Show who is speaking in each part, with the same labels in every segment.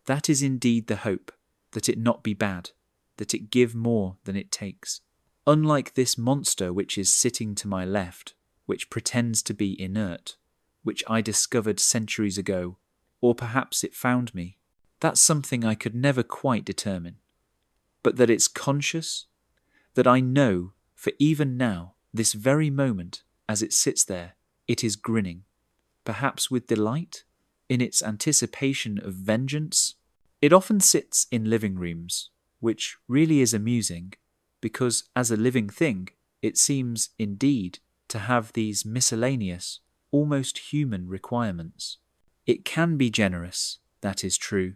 Speaker 1: That is indeed the hope, that it not be bad, that it give more than it takes. Unlike this monster which is sitting to my left, which pretends to be inert, which I discovered centuries ago, or perhaps it found me. That's something I could never quite determine. But that it's conscious, that I know, for even now, this very moment, as it sits there, it is grinning, perhaps with delight, in its anticipation of vengeance. It often sits in living rooms, which really is amusing, because as a living thing, it seems, indeed, to have these miscellaneous, almost human requirements. It can be generous, that is true,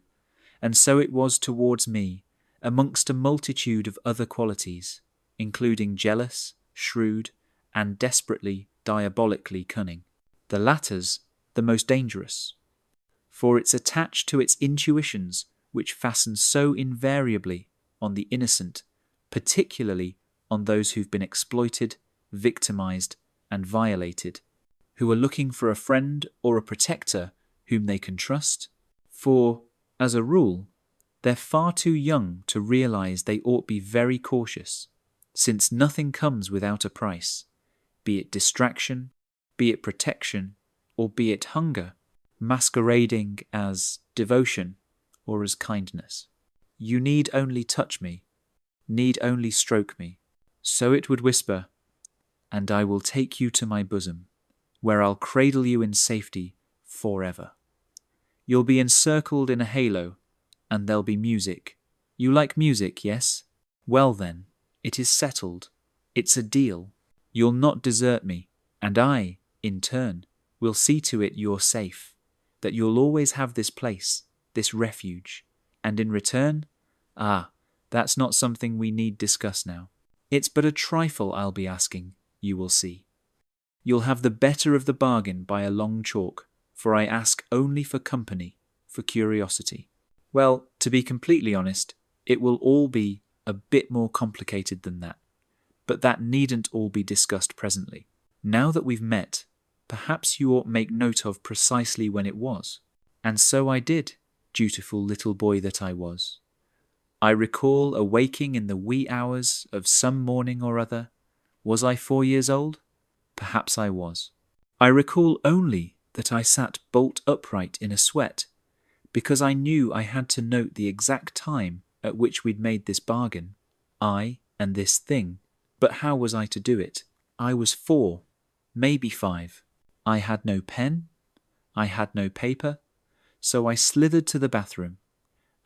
Speaker 1: and so it was towards me, amongst a multitude of other qualities, including jealous, shrewd, and desperately, diabolically cunning. The latter's the most dangerous, for it's attached to its intuitions which fasten so invariably on the innocent, particularly on those who've been exploited, victimized, and violated, who are looking for a friend or a protector whom they can trust, for, as a rule, they're far too young to realize they ought be very cautious, since nothing comes without a price, be it distraction, be it protection, or be it hunger, masquerading as devotion or as kindness. You need only touch me, need only stroke me, so it would whisper, and I will take you to my bosom, where I'll cradle you in safety forever. You'll be encircled in a halo, and there'll be music. You like music, yes? Well then, it is settled. It's a deal. You'll not desert me, and I, in turn, will see to it you're safe, that you'll always have this place, this refuge, and in return, that's not something we need discuss now. It's but a trifle I'll be asking, you will see. You'll have the better of the bargain by a long chalk, for I ask only for company, for curiosity. Well, to be completely honest, it will all be a bit more complicated than that, but that needn't all be discussed presently. Now that we've met, perhaps you ought make note of precisely when it was. And so I did, dutiful little boy that I was. I recall awaking in the wee hours of some morning or other. Was I 4 years old? Perhaps I was. I recall only that I sat bolt upright in a sweat, because I knew I had to note the exact time at which we'd made this bargain, I and this thing. But how was I to do it? I was 4, maybe 5. I had no pen, I had no paper, so I slithered to the bathroom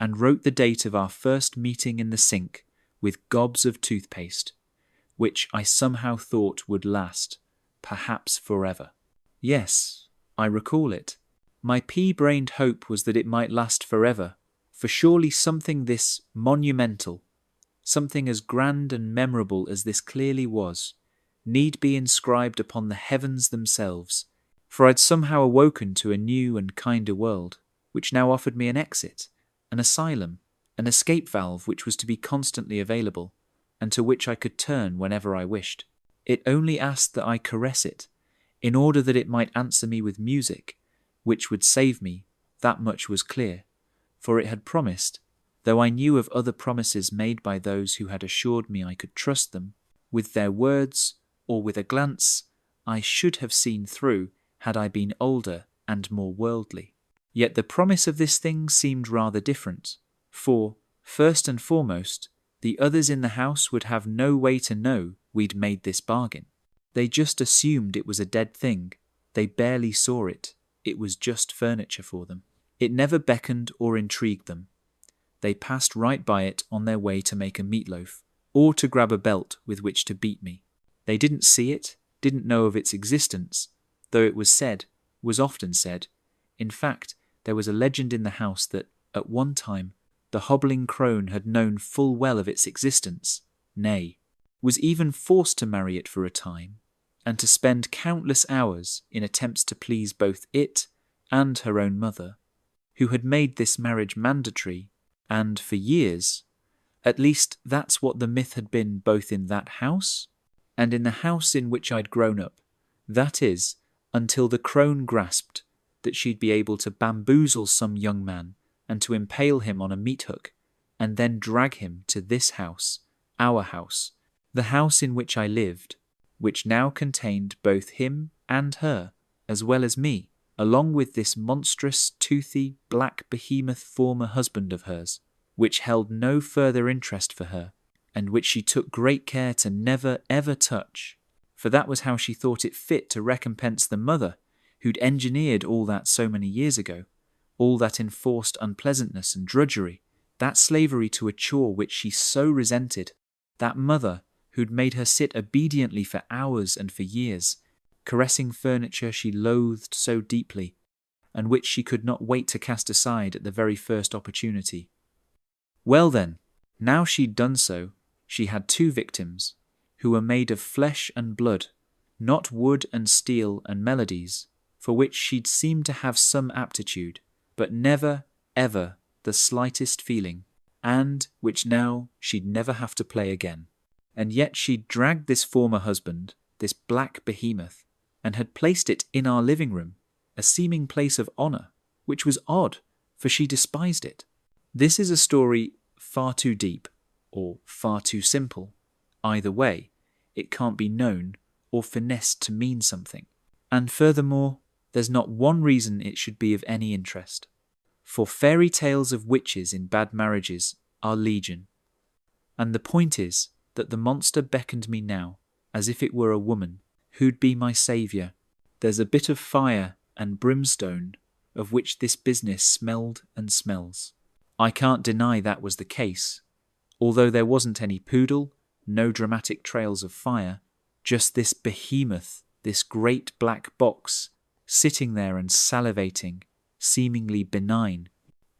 Speaker 1: and wrote the date of our first meeting in the sink with gobs of toothpaste, which I somehow thought would last, perhaps forever. Yes, I recall it. My pea-brained hope was that it might last forever, for surely something this monumental, something as grand and memorable as this clearly was, need be inscribed upon the heavens themselves, for I'd somehow awoken to a new and kinder world, which now offered me an exit, an asylum, an escape valve which was to be constantly available, and to which I could turn whenever I wished. It only asked that I caress it, in order that it might answer me with music, which would save me, that much was clear, for it had promised, though I knew of other promises made by those who had assured me I could trust them, with their words or with a glance I should have seen through had I been older and more worldly. Yet the promise of this thing seemed rather different, for, first and foremost, the others in the house would have no way to know we'd made this bargain. They just assumed it was a dead thing. They barely saw it. It was just furniture for them. It never beckoned or intrigued them. They passed right by it on their way to make a meatloaf, or to grab a belt with which to beat me. They didn't see it, didn't know of its existence, though it was often said. In fact, there was a legend in the house that, at one time, the hobbling crone had known full well of its existence, nay, was even forced to marry it for a time, and to spend countless hours in attempts to please both it and her own mother, who had made this marriage mandatory, and for years, at least that's what the myth had been both in that house and in the house in which I'd grown up, that is, until the crone grasped that she'd be able to bamboozle some young man and to impale him on a meat hook, and then drag him to this house, our house, the house in which I lived, which now contained both him and her, as well as me, along with this monstrous, toothy, black behemoth former husband of hers, which held no further interest for her, and which she took great care to never ever touch, for that was how she thought it fit to recompense the mother who'd engineered all that so many years ago, all that enforced unpleasantness and drudgery, that slavery to a chore which she so resented, that mother who'd made her sit obediently for hours and for years, caressing furniture she loathed so deeply, and which she could not wait to cast aside at the very first opportunity. Well then, now she'd done so, she had two victims, who were made of flesh and blood, not wood and steel and melodies, for which she'd seemed to have some aptitude, but never, ever the slightest feeling, and which now she'd never have to play again. And yet she'd dragged this former husband, this black behemoth, and had placed it in our living room, a seeming place of honour, which was odd, for she despised it. This is a story far too deep, or far too simple. Either way, it can't be known or finessed to mean something. And furthermore, there's not one reason it should be of any interest. For fairy tales of witches in bad marriages are legion. And the point is that the monster beckoned me now, as if it were a woman, who'd be my saviour. There's a bit of fire and brimstone of which this business smelled and smells. I can't deny that was the case, although there wasn't any poodle, no dramatic trails of fire, just this behemoth, this great black box, sitting there and salivating, seemingly benign,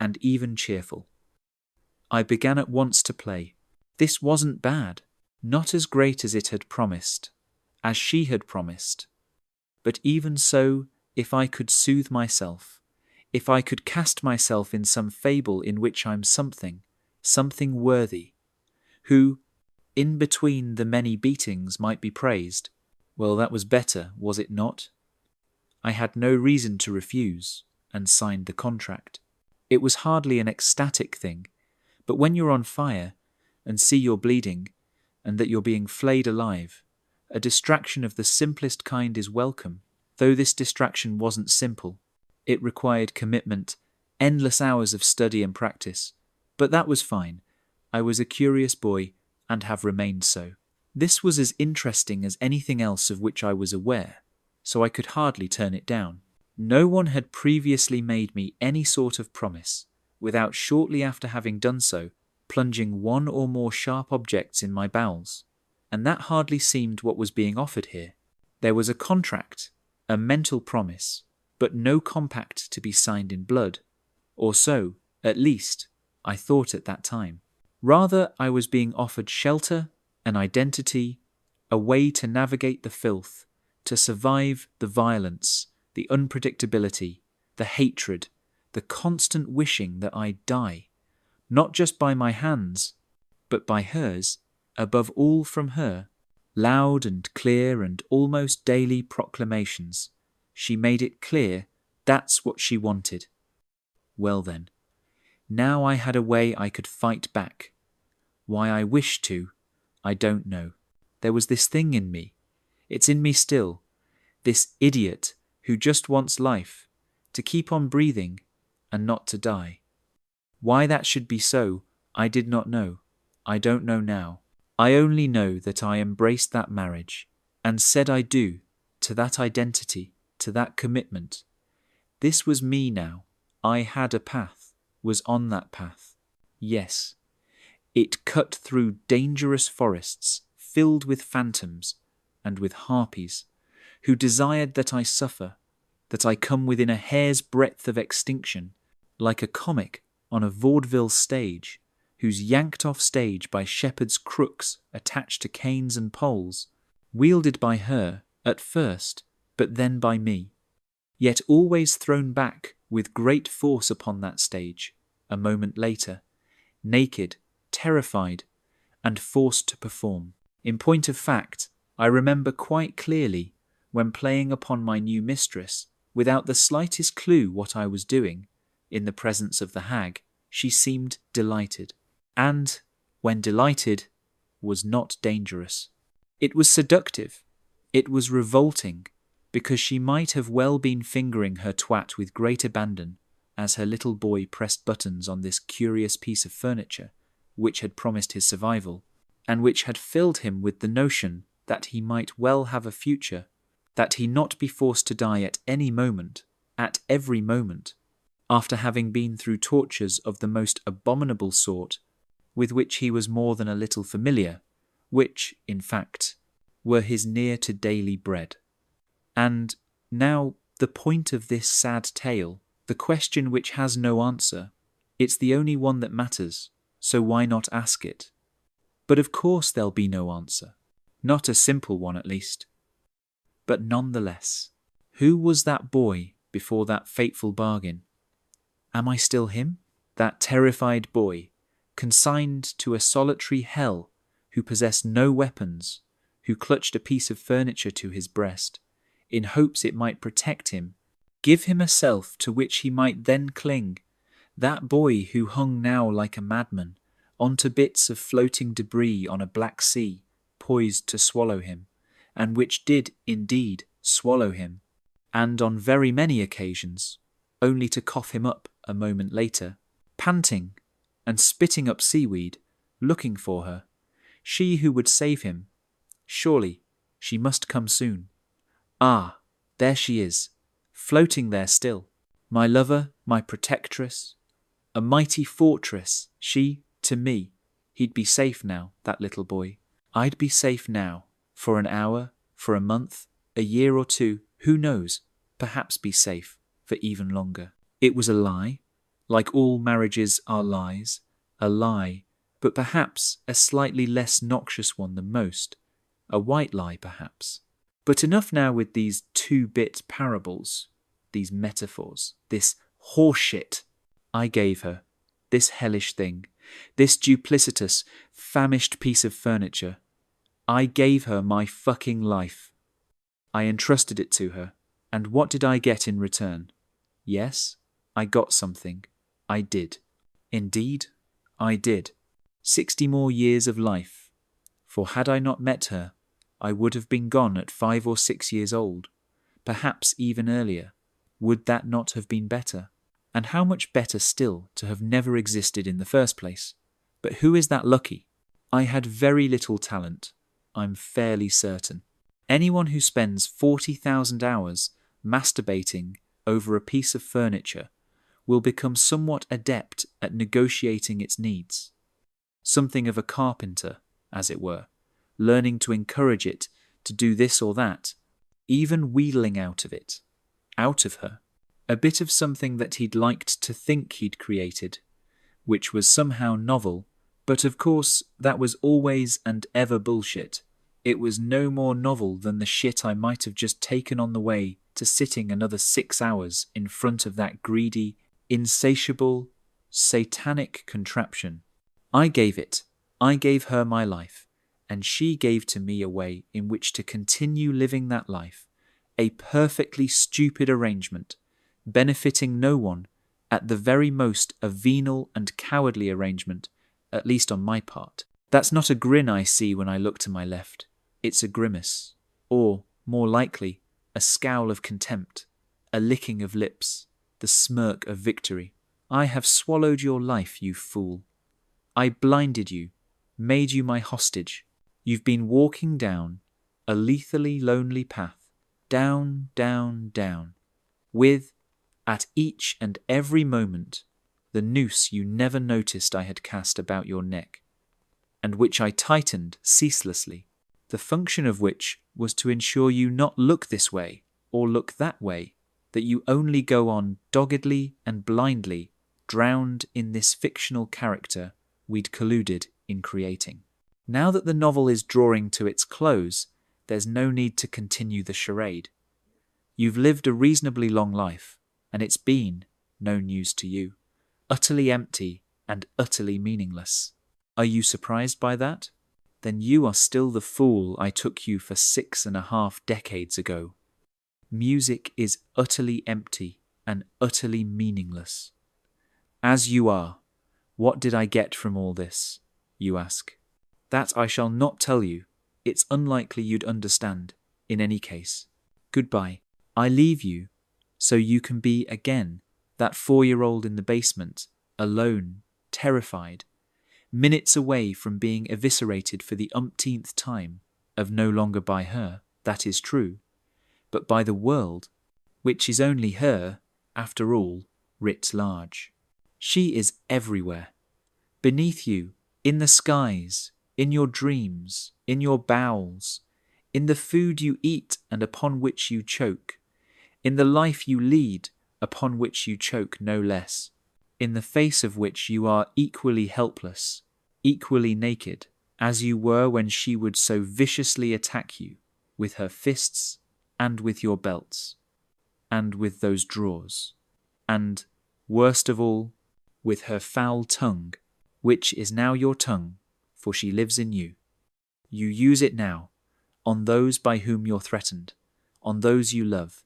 Speaker 1: and even cheerful. I began at once to play. This wasn't bad, not as great as it had promised, as she had promised. But even so, if I could soothe myself, if I could cast myself in some fable in which I'm something worthy, who, in between the many beatings might be praised, well, that was better, was it not? I had no reason to refuse, and signed the contract. It was hardly an ecstatic thing, but when you're on fire, and see you're bleeding, and that you're being flayed alive, a distraction of the simplest kind is welcome, though this distraction wasn't simple. It required commitment, endless hours of study and practice, but that was fine. I was a curious boy, and have remained so. This was as interesting as anything else of which I was aware, so I could hardly turn it down. No one had previously made me any sort of promise, without shortly after having done so, plunging one or more sharp objects in my bowels, and that hardly seemed what was being offered here. There was a contract, a mental promise, but no compact to be signed in blood, or so, at least, I thought at that time. Rather, I was being offered shelter, an identity, a way to navigate the filth, to survive the violence, the unpredictability, the hatred, the constant wishing that I'd die, not just by my hands, but by hers, above all from her. Loud and clear and almost daily proclamations. She made it clear that's what she wanted. Well then, now I had a way I could fight back. Why I wished to, I don't know. There was this thing in me. It's in me still. This idiot who just wants life, to keep on breathing and not to die. Why that should be so, I did not know. I don't know now. I only know that I embraced that marriage and said I do to that identity, to that commitment. This was me now. I had a path, was on that path. Yes, it cut through dangerous forests filled with phantoms and with harpies, who desired that I suffer, that I come within a hair's breadth of extinction, like a comic on a vaudeville stage, who's yanked off stage by shepherds' crooks attached to canes and poles, wielded by her at first, but then by me, yet always thrown back with great force upon that stage, a moment later, naked, terrified, and forced to perform. In point of fact, I remember quite clearly, when playing upon my new mistress, without the slightest clue what I was doing, in the presence of the hag, she seemed delighted. And, when delighted, was not dangerous. It was seductive. It was revolting, because she might have well been fingering her twat with great abandon as her little boy pressed buttons on this curious piece of furniture, which had promised his survival, and which had filled him with the notion that he might well have a future, that he not be forced to die at any moment, at every moment, after having been through tortures of the most abominable sort, with which he was more than a little familiar, which, in fact, were his near to daily bread. And now the point of this sad tale, the question which has no answer, it's the only one that matters, so why not ask it? But of course there'll be no answer, not a simple one at least. But nonetheless, who was that boy before that fateful bargain? Am I still him? That terrified boy, consigned to a solitary hell, who possessed no weapons, who clutched a piece of furniture to his breast, in hopes it might protect him, give him a self to which he might then cling, that boy who hung now like a madman, onto bits of floating debris on a black sea, poised to swallow him, and which did indeed swallow him, and on very many occasions, only to cough him up a moment later, panting and spitting up seaweed, looking for her, she who would save him. Surely she must come soon. Ah, there she is, floating there still, my lover, my protectress, a mighty fortress, she to me. He'd be safe now, that little boy. I'd be safe now, for an hour, for a month, a year or two, who knows, perhaps be safe for even longer. It was a lie, like all marriages are lies, a lie, but perhaps a slightly less noxious one than most, a white lie perhaps. But enough now with these two-bit parables, these metaphors, this horseshit I gave her, this hellish thing, this duplicitous, famished piece of furniture. I gave her my fucking life. I entrusted it to her, and what did I get in return? Yes, I got something. I did. Indeed, I did. 60 more years of life. For had I not met her, I would have been gone at 5 or 6 years old, perhaps even earlier. Would that not have been better? And how much better still to have never existed in the first place? But who is that lucky? I had very little talent, I'm fairly certain. Anyone who spends 40,000 hours masturbating over a piece of furniture will become somewhat adept at negotiating its needs. Something of a carpenter, as it were, learning to encourage it to do this or that, even wheedling out of it, out of her, a bit of something that he'd liked to think he'd created, which was somehow novel, but of course that was always and ever bullshit. It was no more novel than the shit I might have just taken on the way to sitting another 6 hours in front of that greedy, insatiable, satanic contraption. I gave her my life, and she gave to me a way in which to continue living that life, a perfectly stupid arrangement, benefiting no one, at the very most a venal and cowardly arrangement, at least on my part. That's not a grin I see when I look to my left. It's a grimace, or, more likely, a scowl of contempt, a licking of lips, the smirk of victory. I have swallowed your life, you fool. I blinded you, made you my hostage. You've been walking down a lethally lonely path, down, down, down, with, at each and every moment, the noose you never noticed I had cast about your neck, and which I tightened ceaselessly, the function of which was to ensure you not look this way or look that way, that you only go on doggedly and blindly, drowned in this fictional character we'd colluded in creating. Now that the novel is drawing to its close, there's no need to continue the charade. You've lived a reasonably long life, and it's been no news to you, utterly empty and utterly meaningless. Are you surprised by that? Then you are still the fool I took you for 6.5 decades ago. Music is utterly empty and utterly meaningless. As you are, what did I get from all this, you ask? That I shall not tell you. It's unlikely you'd understand, in any case. Goodbye. I leave you, so you can be again that 4-year-old in the basement, alone, terrified, minutes away from being eviscerated for the umpteenth time, of no longer by her, that is true, but by the world, which is only her, after all, writ large. She is everywhere. Beneath you, in the skies, in your dreams, in your bowels, in the food you eat and upon which you choke, in the life you lead upon which you choke no less, in the face of which you are equally helpless, equally naked, as you were when she would so viciously attack you, with her fists, and with your belts, and with those drawers, and, worst of all, with her foul tongue, which is now your tongue, for she lives in you. You use it now, on those by whom you're threatened, on those you love,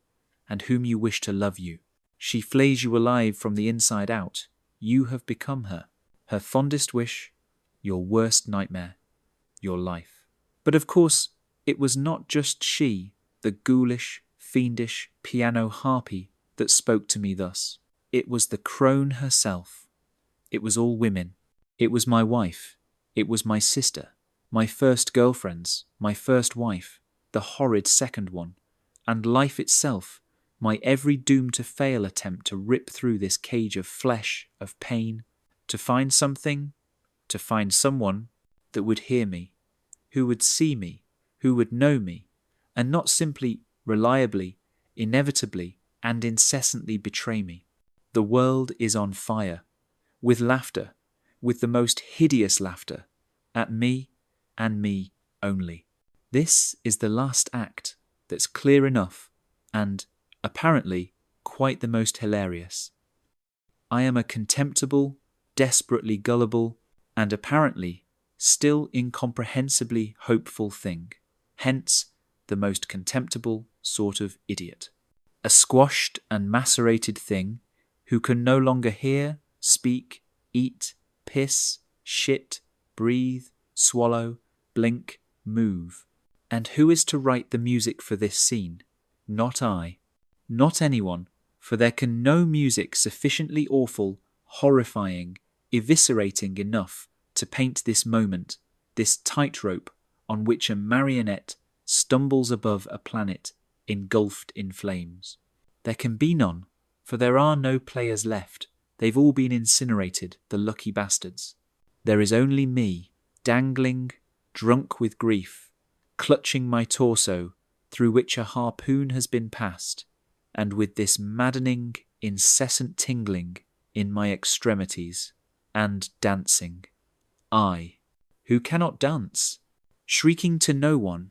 Speaker 1: and whom you wish to love you. She flays you alive from the inside out. You have become her fondest wish, your worst nightmare, your life. But of course, it was not just she, the ghoulish, fiendish piano harpy, that spoke to me thus. It was the crone herself. It was all women. It was my wife. It was my sister, my first girlfriend's, my first wife, the horrid second one, and life itself, my every doomed to fail attempt to rip through this cage of flesh, of pain, to find something, to find someone that would hear me, who would see me, who would know me, and not simply, reliably, inevitably, and incessantly betray me. The world is on fire, with laughter, with the most hideous laughter, at me and me only. This is the last act that's clear enough and, apparently, quite the most hilarious. I am a contemptible, desperately gullible, and apparently still incomprehensibly hopeful thing, hence the most contemptible sort of idiot. A squashed and macerated thing who can no longer hear, speak, eat, piss, shit, breathe, swallow, blink, move. And who is to write the music for this scene? Not I. Not anyone, for there can no music sufficiently awful, horrifying, eviscerating enough to paint this moment, this tightrope on which a marionette stumbles above a planet engulfed in flames. There can be none, for there are no players left. They've all been incinerated, the lucky bastards. There is only me, dangling, drunk with grief, clutching my torso through which a harpoon has been passed, and with this maddening, incessant tingling in my extremities, and dancing. I, who cannot dance, shrieking to no one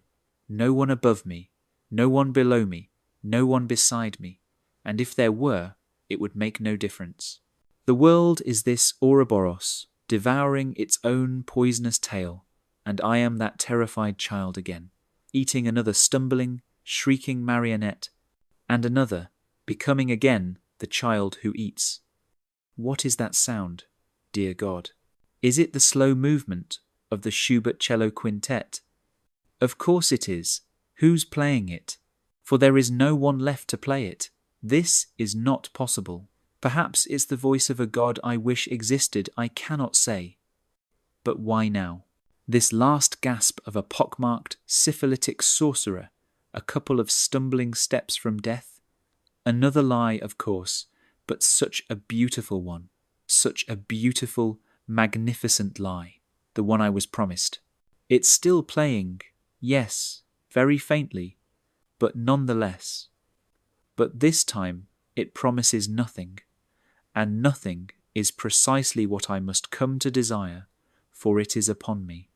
Speaker 1: above me, no one below me, no one beside me, and if there were, it would make no difference. The world is this Ouroboros, devouring its own poisonous tail, and I am that terrified child again, eating another stumbling, shrieking marionette, and another, becoming again the child who eats. What is that sound, dear God? Is it the slow movement of the Schubert cello quintet? Of course it is. Who's playing it? For there is no one left to play it. This is not possible. Perhaps it's the voice of a God I wish existed, I cannot say. But why now? This last gasp of a pockmarked, syphilitic sorcerer, a couple of stumbling steps from death? Another lie, of course, but such a beautiful one, such a beautiful, magnificent lie, the one I was promised. It's still playing, yes, very faintly, but none the less. But this time it promises nothing, and nothing is precisely what I must come to desire, for it is upon me.